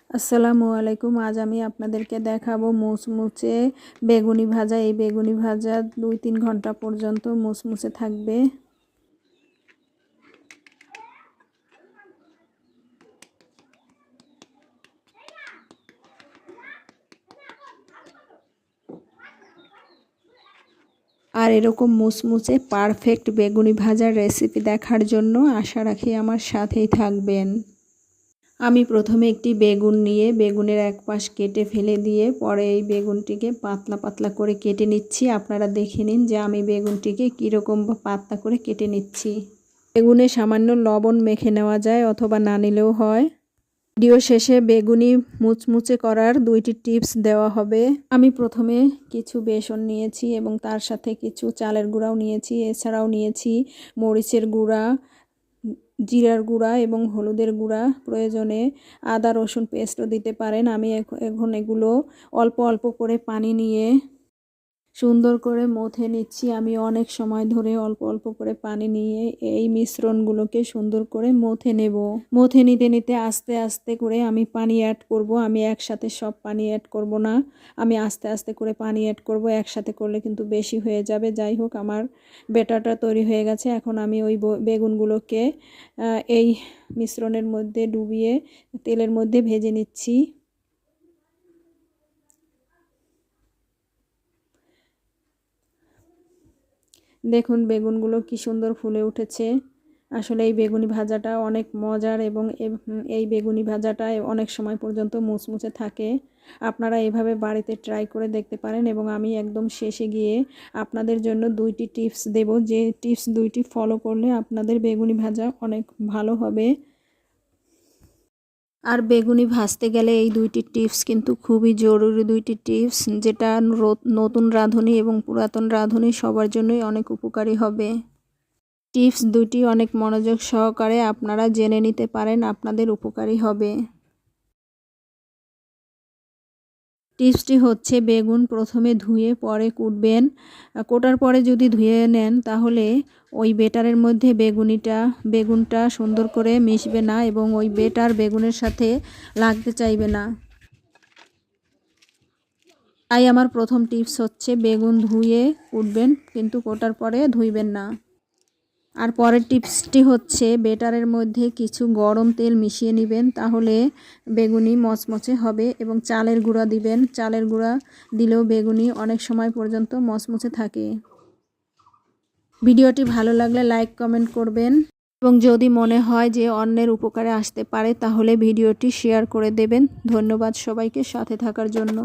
আসসালামু আলাইকুম। আজ আমি আপনাদেরকে দেখাবো মুচমুচে বেগুনি ভাজা। এই বেগুনি ভাজা 2-3 ঘন্টা পর্যন্ত মুচমুচে থাকবে। আর এরকম মুচমুচে পারফেক্ট বেগুনি ভাজার রেসিপি দেখার জন্য আশা রাখি আমার সাথেই থাকবেন। আমি প্রথমে একটি বেগুন নিয়ে বেগুনের এক পাশ কেটে ফেলে দিয়ে পরে এই বেগুনটিকে পাতলা পাতলা করে কেটে নিচ্ছি। আপনারা দেখে নিন যে আমি বেগুনটিকে কীরকম পাতলা করে কেটে নিচ্ছি। বেগুনে সামান্য লবণ মেখে নেওয়া যায় অথবা না নিলেও হয়। ভিডিও শেষে বেগুনি মুচমুচে করার 2টি টিপস দেওয়া হবে। আমি প্রথমে কিছু বেসন নিয়েছি এবং তার সাথে কিছু চালের গুঁড়াও নিয়েছি। এছাড়াও নিয়েছি মরিচের গুঁড়া, জিরার গুঁড়া এবং হলুদের গুঁড়া। প্রয়োজনে আদা রসুন পেস্টও দিতে পারেন। আমি এখন এগুলো অল্প অল্প করে পানি নিয়ে সুন্দর করে মথে নিচ্ছি। আমি অনেক সময় ধরে অল্প অল্প করে পানি নিয়ে এই মিশ্রণগুলোকে সুন্দর করে মথে নেব। মথে নিতে নিতে আস্তে আস্তে করে আমি পানি অ্যাড করব। আমি একসাথে সব পানি অ্যাড করব না, আমি আস্তে আস্তে করে পানি অ্যাড করব। একসাথে করলে কিন্তু বেশি হয়ে যাবে। যাই হোক, আমার ব্যাটারটা তৈরি হয়ে গেছে। এখন আমি ওই বেগুনগুলোকে এই মিশ্রণের মধ্যে ডুবিয়ে তেলের মধ্যে ভেজে নিচ্ছি। দেখুন বেগুনগুলো কি সুন্দর ফুলে উঠেছে। আসলে এই বেগুনি ভাজাটা অনেক মজার এবং এই বেগুনি ভাজাটা অনেক সময় পর্যন্ত মুচমুচে থাকে। আপনারা এভাবে বাড়িতে ট্রাই করে দেখতে পারেন। এবং আমি একদম শেষে গিয়ে আপনাদের জন্য 2টি টিপস দেব, যে টিপস 2টি ফলো করলে আপনাদের বেগুনি ভাজা অনেক ভালো হবে। আর বেগুনি ভাজতে গেলে এই 2টি টিপস কিন্তু খুবই জরুরি 2টি টিপস, যেটা নতুন রাঁধুনি এবং পুরাতন রাঁধুনি সবার জন্যই অনেক উপকারী হবে। টিপস 2টি অনেক মনোযোগ সহকারে আপনারা জেনে নিতে পারেন, আপনাদের উপকারী হবে। টিপসটি হচ্ছে বেগুন প্রথমে ধুয়ে পরে কুটবেন। কোটার পরে যদি ধুয়ে নেন তাহলে ওই বেটারের মধ্যে বেগুনটা সুন্দর করে মিশবে না এবং ওই বেটার বেগুনের সাথে লাগতে চাইবে না। তাই আমার প্রথম টিপস হচ্ছে বেগুন ধুয়ে কুটবেন, কিন্তু কোটার পরে ধুইবেন না। আর পরের টিপসটি হচ্ছে বেটারের মধ্যে কিছু গরম তেল মিশিয়ে নেবেন, তাহলে বেগুনি মচমচে হবে। এবং চালের গুঁড়া দিবেন। চালের গুঁড়া দিলেও বেগুনি অনেক সময় পর্যন্ত মচমচে থাকে। ভিডিওটি ভালো লাগলে লাইক কমেন্ট করবেন এবং যদি মনে হয় যে অন্যের উপকারে আসতে পারে তাহলে ভিডিওটি শেয়ার করে দেবেন। ধন্যবাদ সবাইকে সাথে থাকার জন্য।